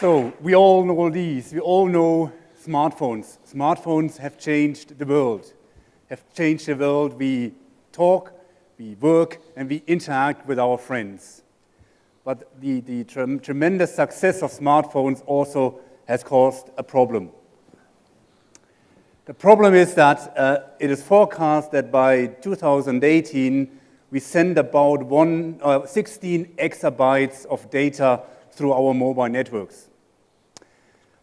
So we all know these. We all know smartphones. Smartphones have changed the world. We talk, we work, and we interact with our friends. But the tremendous success of smartphones also has caused a problem. The problem is that it is forecast that by 2018, we send about 16 exabytes of data through our mobile networks.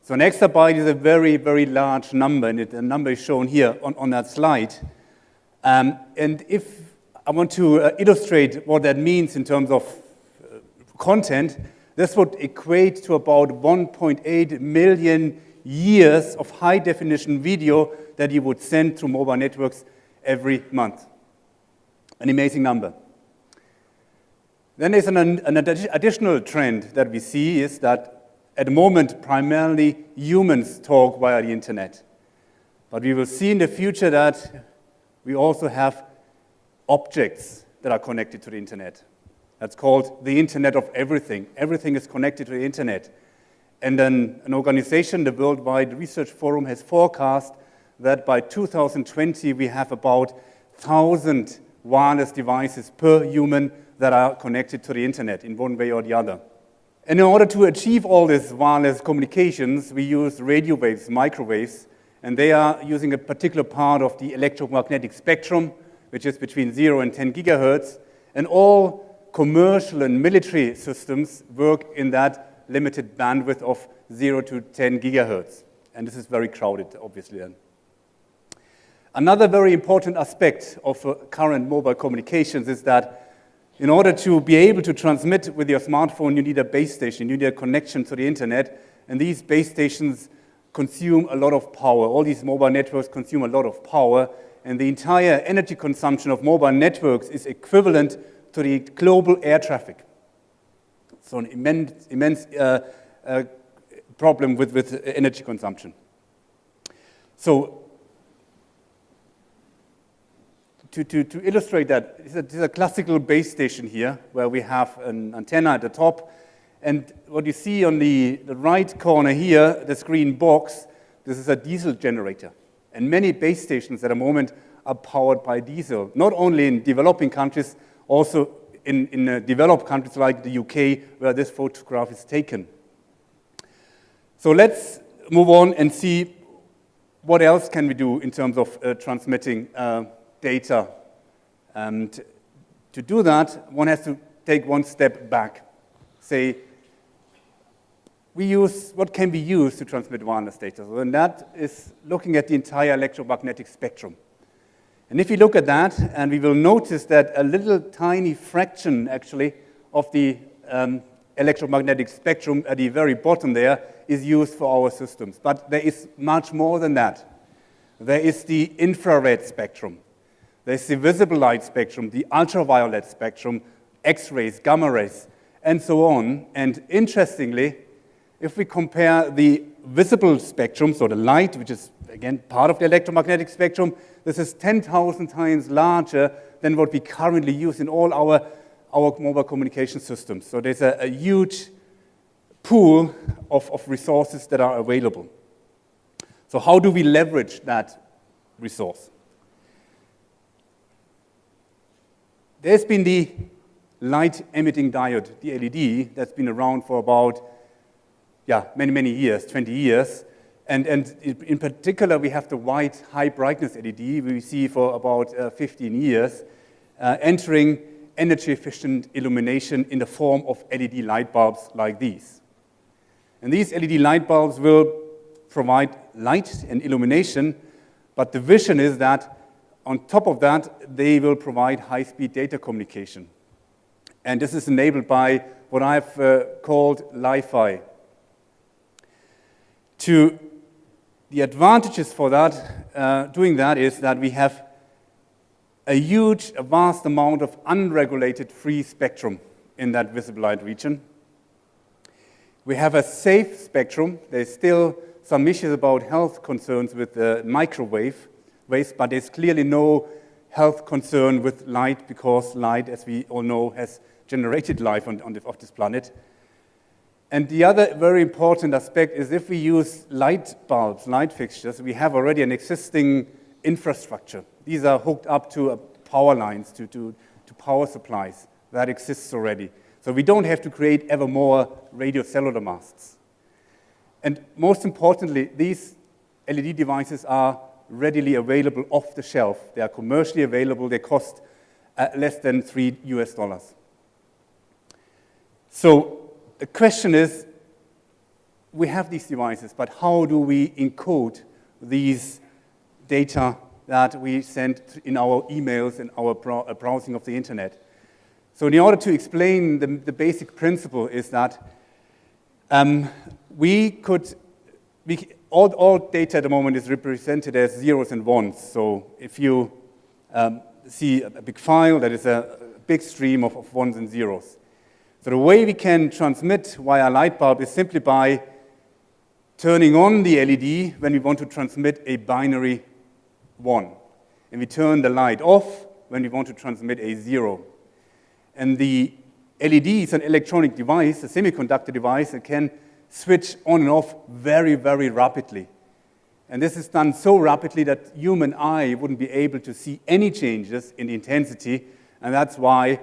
So an exabyte is a very, very large number, and the number is shown here on that slide. And if I want to illustrate what that means in terms of content, this would equate to about 1.8 million years of high-definition video that you would send through mobile networks every month. An amazing number. Then there's an additional trend that we see is that at the moment, primarily humans talk via the internet. But we will see in the future that we also have objects that are connected to the internet. That's called the Internet of Everything. Everything is connected to the internet. And then an organization, the Worldwide Research Forum, has forecast that by 2020 we have about 1,000 wireless devices per human that are connected to the internet in one way or the other. And in order to achieve all these wireless communications, we use radio waves, microwaves, and they are using a particular part of the electromagnetic spectrum, which is between 0 and 10 gigahertz, and all commercial and military systems work in that limited bandwidth of 0 to 10 gigahertz. And this is very crowded, obviously. Another very important aspect of current mobile communications is that in order to be able to transmit with your smartphone, you need a base station, you need a connection to the internet, and these base stations consume a lot of power. All these mobile networks consume a lot of power, and the entire energy consumption of mobile networks is equivalent to the global air traffic. So an immense problem with energy consumption. So to illustrate that, there's a classical base station here where we have an antenna at the top. And what you see on the right corner here, this green box, this is a diesel generator. And many base stations at the moment are powered by diesel, not only in developing countries, also in developed countries like the UK, where this photograph is taken. So let's move on and see what else can we do in terms of transmitting data. And to do that, one has to take one step back. Say, what can we use to transmit wireless data? So, and that is looking at the entire electromagnetic spectrum. And if you look at that, and we will notice that a little tiny fraction, actually, of the electromagnetic spectrum at the very bottom there is used for our systems. But there is much more than that. There is the infrared spectrum. There's the visible light spectrum, the ultraviolet spectrum, X-rays, gamma rays, and so on. And interestingly, if we compare the visible spectrum, so the light, which is, again, part of the electromagnetic spectrum, this is 10,000 times larger than what we currently use in all our mobile communication systems. So there's a huge pool of resources that are available. So how do we leverage that resource? There's been the light-emitting diode, the LED, that's been around for about many years, 20 years. And in particular, we have the white high-brightness LED we see for about 15 years, entering energy-efficient illumination in the form of LED light bulbs like these. And these LED light bulbs will provide light and illumination, but the vision is that on top of that, they will provide high-speed data communication. And this is enabled by what I've called Li-Fi. The advantages for that, doing that, is that we have a vast amount of unregulated free spectrum in that visible light region. We have a safe spectrum. There's still some issues about health concerns with the microwave waves, but there's clearly no health concern with light, because light, as we all know, has generated life on this planet. And the other very important aspect is if we use light bulbs, light fixtures, we have already an existing infrastructure. These are hooked up to power lines, to power supplies. That exists already. So we don't have to create ever more radio cellular masts. And most importantly, these LED devices are readily available off the shelf. They are commercially available. They cost less than $3. So the question is, we have these devices, but how do we encode these data that we send in our emails and our browsing of the internet? So in order to explain the basic principle is that all data at the moment is represented as zeros and ones. So if you see a big file, that is a big stream of ones and zeros. So the way we can transmit via light bulb is simply by turning on the LED when we want to transmit a binary 1. And we turn the light off when we want to transmit a 0. And the LED is an electronic device, a semiconductor device that can switch on and off very, very rapidly. And this is done so rapidly that human eye wouldn't be able to see any changes in the intensity, and that's why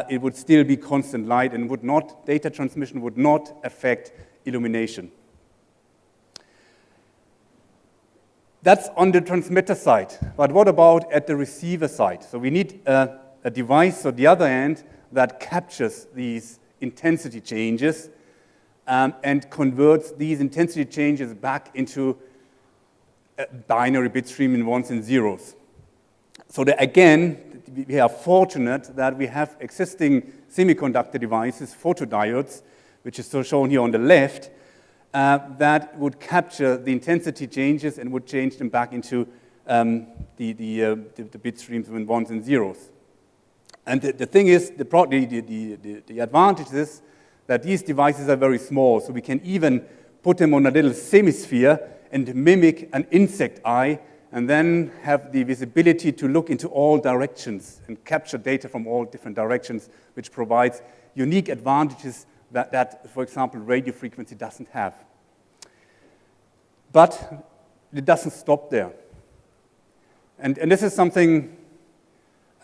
it would still be constant light and data transmission would not affect illumination. That's on the transmitter side, but what about at the receiver side? So we need a device on the other end that captures these intensity changes and converts these intensity changes back into a binary bit stream in ones and zeros. So again, we are fortunate that we have existing semiconductor devices, photodiodes, which is so shown here on the left, that would capture the intensity changes and would change them back into the bit streams in ones and zeros. And the thing is, the advantage is that these devices are very small, so we can even put them on a little semisphere and mimic an insect eye, and then have the visibility to look into all directions and capture data from all different directions, which provides unique advantages that, for example, radio frequency doesn't have. But it doesn't stop there. And this is something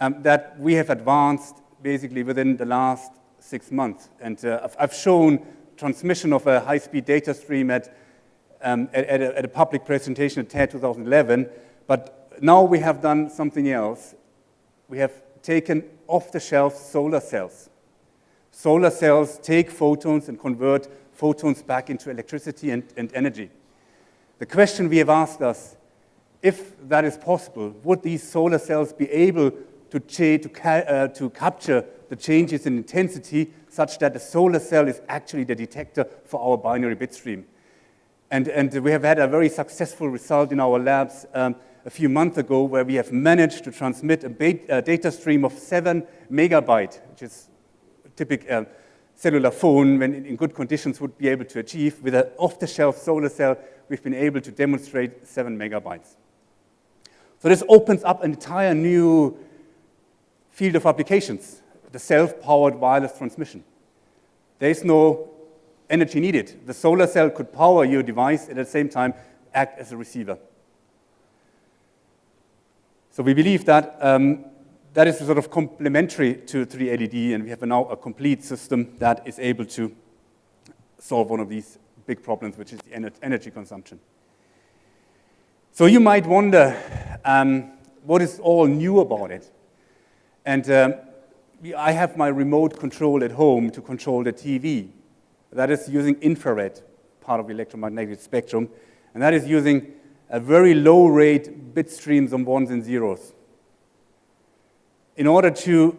that we have advanced basically within the last 6 months. And I've shown transmission of a high-speed data stream at a public presentation at TED 2011, but now we have done something else. We have taken off-the-shelf solar cells. Solar cells take photons and convert photons back into electricity and energy. The question we have asked us, if that is possible, would these solar cells be able to capture the changes in intensity such that the solar cell is actually the detector for our binary bit stream? And we have had a very successful result in our labs a few months ago where we have managed to transmit a data stream of 7 megabytes, which is a typical cellular phone, when in good conditions, would be able to achieve. With an off-the-shelf solar cell, we've been able to demonstrate 7 megabytes. So this opens up an entire new field of applications, the self-powered wireless transmission. There is no energy needed. The solar cell could power your device and at the same time act as a receiver. So we believe that that is sort of complementary to 3LED, and we have now a complete system that is able to solve one of these big problems, which is the energy consumption. So you might wonder what is all new about it. And I have my remote control at home to control the TV. That is using infrared, part of the electromagnetic spectrum, and that is using a very low rate bit streams of ones and zeros. In order to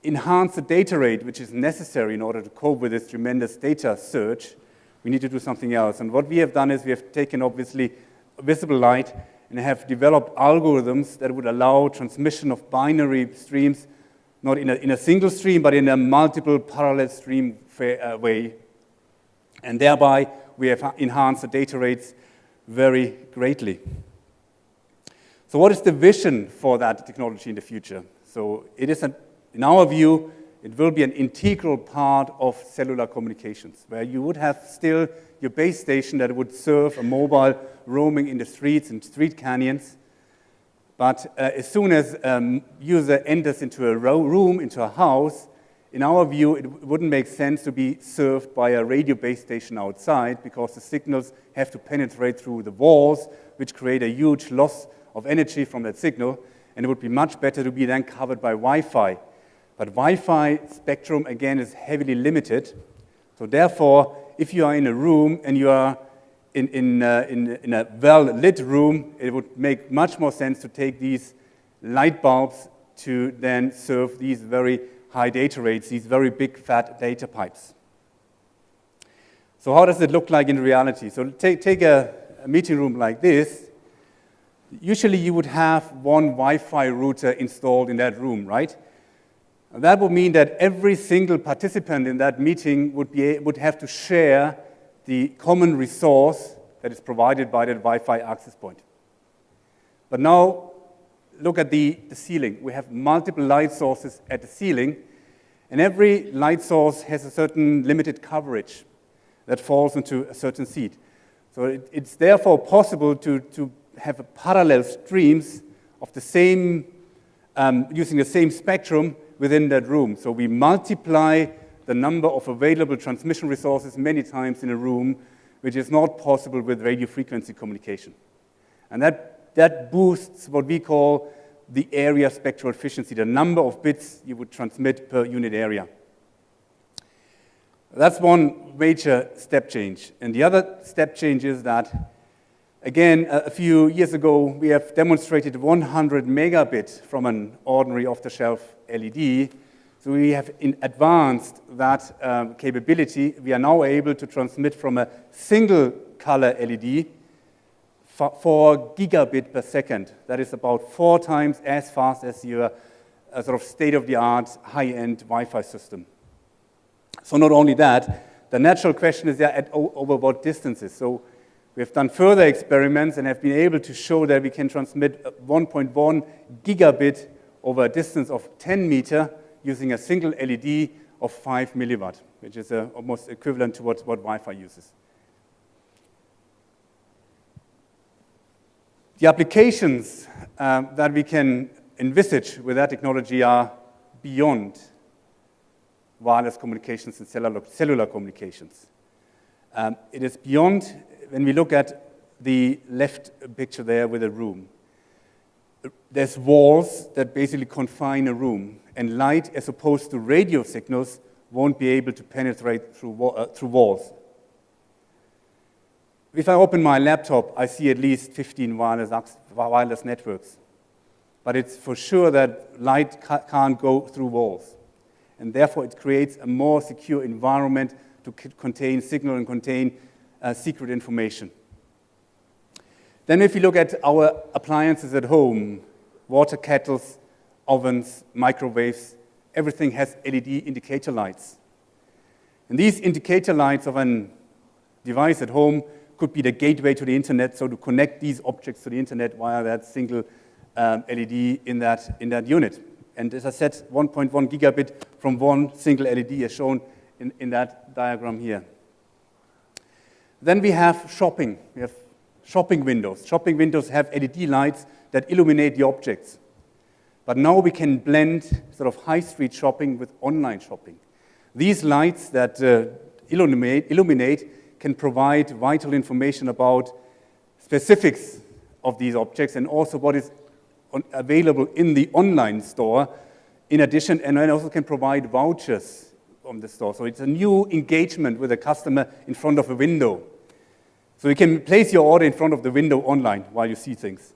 enhance the data rate, which is necessary in order to cope with this tremendous data surge, we need to do something else. And what we have done is we have taken, obviously, visible light and have developed algorithms that would allow transmission of binary streams, not in a single stream, but in a multiple parallel stream way. And thereby, we have enhanced the data rates very greatly. So what is the vision for that technology in the future? So it is, in our view, It will be an integral part of cellular communications, where you would have still your base station that would serve a mobile roaming in the streets and street canyons. But as soon as a user enters into a room, into a house, in our view, it wouldn't make sense to be served by a radio base station outside, because the signals have to penetrate through the walls, which create a huge loss of energy from that signal, and it would be much better to be then covered by Wi-Fi. But Wi-Fi spectrum, again, is heavily limited. So therefore, if you are in a room and you are in a well-lit room, it would make much more sense to take these light bulbs to then serve these very high data rates, these very big fat data pipes. So how does it look like in reality? So take a meeting room like this. Usually you would have one Wi-Fi router installed in that room, right? That would mean that every single participant in that meeting would have to share the common resource that is provided by that Wi-Fi access point. But now, look at the ceiling. We have multiple light sources at the ceiling, and every light source has a certain limited coverage that falls into a certain seat. So it's therefore possible to have parallel streams of the same, using the same spectrum within that room. So we multiply the number of available transmission resources many times in a room, which is not possible with radio frequency communication. And that boosts what we call the area spectral efficiency, the number of bits you would transmit per unit area. That's one major step change. And the other step change is that, again, a few years ago, we have demonstrated 100 megabit from an ordinary off-the-shelf LED. So we have advanced that capability. We are now able to transmit from a single color LED 4 gigabit per second. That is about 4 times as fast as your sort of state-of-the-art high-end Wi-Fi system. So not only that, the natural question is over what distances. So we have done further experiments and have been able to show that we can transmit 1.1 gigabit over a distance of 10 meters using a single LED of 5 milliwatt, which is almost equivalent to what Wi-Fi uses. The applications that we can envisage with that technology are beyond wireless communications and cellular communications. It is beyond, when we look at the left picture there with a room. There's walls that basically confine a room, and light, as opposed to radio signals, won't be able to penetrate through walls. If I open my laptop, I see at least 15 wireless networks. But it's for sure that light can't go through walls. And therefore, it creates a more secure environment to contain signal and contain secret information. Then if you look at our appliances at home, water kettles, ovens, microwaves, everything has LED indicator lights. And these indicator lights of a device at home could be the gateway to the internet, so to connect these objects to the internet via that single LED in that unit. And as I said, 1.1 gigabit from one single LED is shown in that diagram here. Then we have shopping. We have shopping windows. Shopping windows have LED lights that illuminate the objects. But now we can blend sort of high street shopping with online shopping. These lights that illuminate can provide vital information about specifics of these objects and also what is available in the online store. In addition, and then also can provide vouchers from the store. So it's a new engagement with a customer in front of a window. So you can place your order in front of the window online while you see things.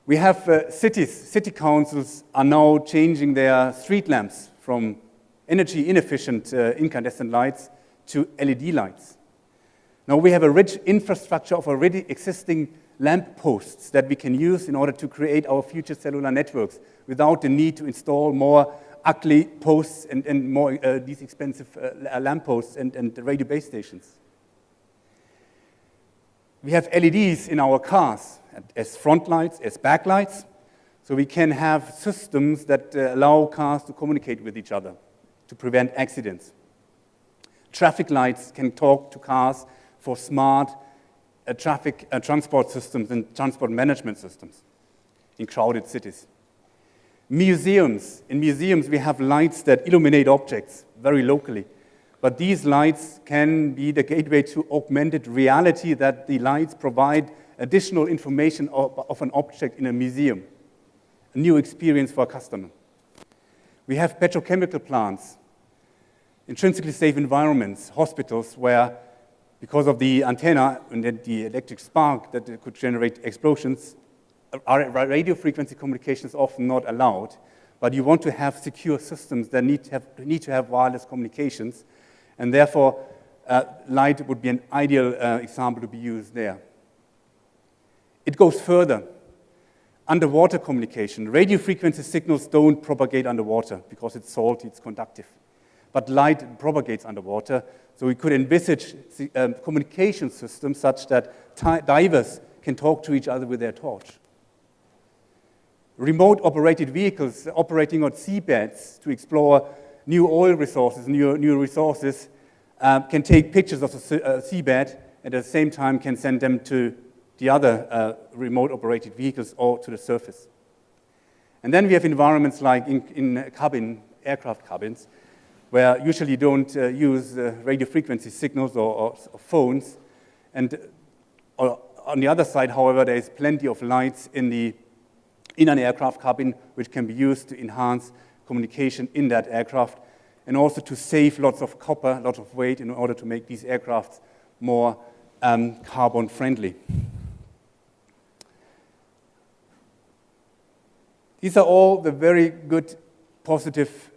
We have city councils are now changing their street lamps from energy inefficient incandescent lights to LED lights. Now we have a rich infrastructure of already existing lamp posts that we can use in order to create our future cellular networks without the need to install more ugly posts and more these expensive lamp posts and radio base stations. We have LEDs in our cars as front lights, as back lights. So So we can have systems that allow cars to communicate with each other to prevent accidents. Traffic lights can talk to cars for smart traffic transport systems and transport management systems in crowded cities. Museums. In museums, we have lights that illuminate objects very locally. But these lights can be the gateway to augmented reality, that the lights provide additional information of an object in a museum, a new experience for a customer. We have petrochemical plants, intrinsically safe environments, hospitals where, because of the antenna and the electric spark that could generate explosions, radio frequency communication is often not allowed, but you want to have secure systems that need to have wireless communications, and therefore light would be an ideal example to be used there. It goes further. Underwater communication. Radio frequency signals don't propagate underwater because it's salty, it's conductive. But light propagates underwater, so we could envisage communication systems such that divers can talk to each other with their torch. Remote operated vehicles operating on seabeds to explore new oil resources, new resources, can take pictures of the seabed and at the same time can send them to the other remote operated vehicles or to the surface. And then we have environments like in aircraft cabins, where usually you don't use radio frequency signals or phones. And on the other side, however, there is plenty of lights in an aircraft cabin which can be used to enhance communication in that aircraft and also to save lots of copper, lots of weight in order to make these aircrafts more carbon friendly. These are all the very good, positive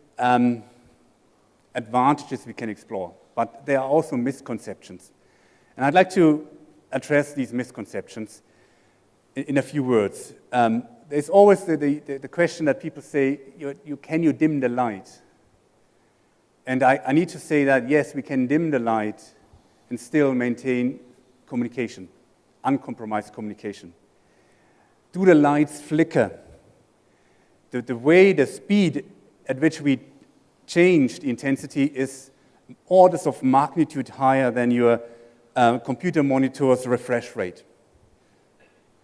advantages we can explore, but there are also misconceptions. And I'd like to address these misconceptions in a few words. There's always the question that people say, can you dim the light? And I need to say that, yes, we can dim the light and still maintain communication, uncompromised communication. Do the lights flicker? The speed at which we change the intensity is orders of magnitude higher than your computer monitor's refresh rate.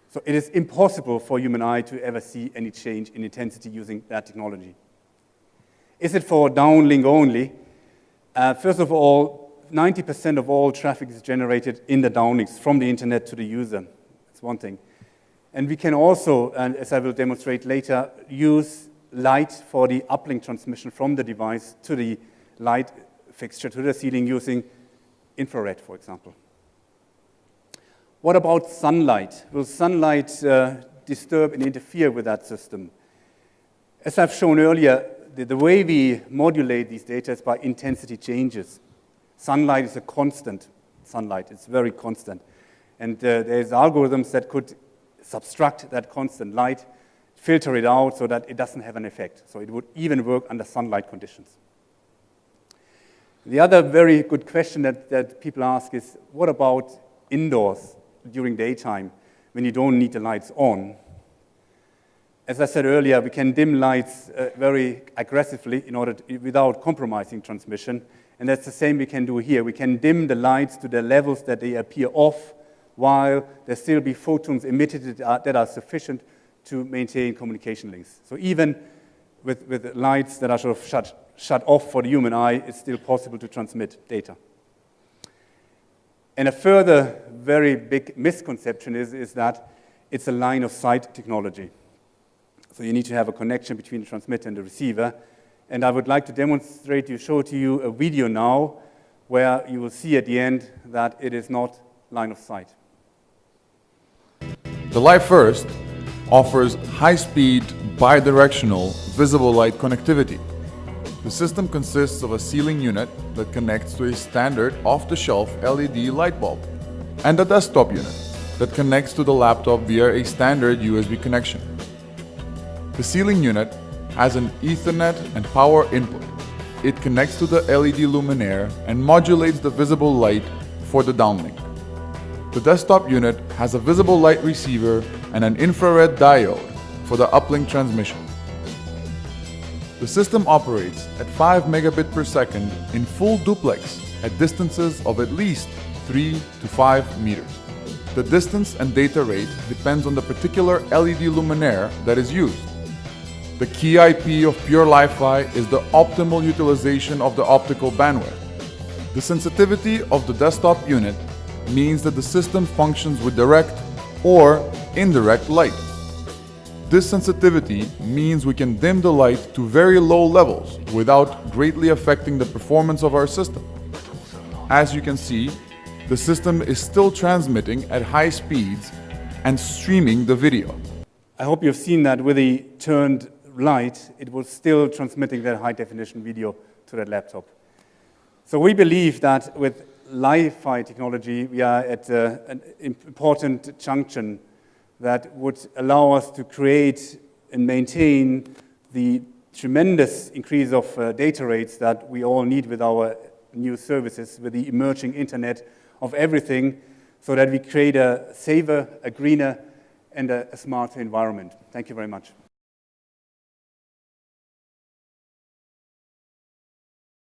So it is impossible for human eye to ever see any change in intensity using that technology. Is it for downlink only? First of all, 90% of all traffic is generated in the downlinks from the internet to the user. That's one thing. And we can also, and as I will demonstrate later, use light for the uplink transmission from the device to the light fixture, to the ceiling, using infrared, for example. What about sunlight? Will sunlight disturb and interfere with that system? As I've shown earlier, the way we modulate these data is by intensity changes. Sunlight is a constant sunlight. It's very constant. And there's algorithms that could subtract that constant light, filter it out so that it doesn't have an effect. So it would even work under sunlight conditions. The other very good question that people ask is, what about indoors during daytime when you don't need the lights on? As I said earlier, we can dim lights very aggressively without compromising transmission. And that's the same we can do here. We can dim the lights to the levels that they appear off, while there still be photons emitted that are sufficient to maintain communication links. So even with lights that are sort of shut off for the human eye, it's still possible to transmit data. And a further very big misconception is that it's a line of sight technology. So you need to have a connection between the transmitter and the receiver. And I would like to show to you a video now where you will see at the end that it is not line of sight. The Live First offers high-speed, bidirectional, visible light connectivity. The system consists of a ceiling unit that connects to a standard off-the-shelf LED light bulb, and a desktop unit that connects to the laptop via a standard USB connection. The ceiling unit has an Ethernet and power input. It connects to the LED luminaire and modulates the visible light for the downlink. The desktop unit has a visible light receiver and an infrared diode for the uplink transmission. The system operates at 5 megabit per second in full duplex at distances of at least 3 to 5 meters. The distance and data rate depends on the particular LED luminaire that is used. The key IP of pure Li-Fi is the optimal utilization of the optical bandwidth. The sensitivity of the desktop unit means that the system functions with direct or indirect light. This sensitivity means we can dim the light to very low levels without greatly affecting the performance of our system. As you can see, the system is still transmitting at high speeds and streaming the video. I hope you've seen that with the turned light, it was still transmitting that high-definition video to that laptop. So we believe that with Li-Fi technology, we are at an important junction that would allow us to create and maintain the tremendous increase of data rates that we all need with our new services, with the emerging internet of everything, so that we create a safer, a greener, and a smarter environment. Thank you very much.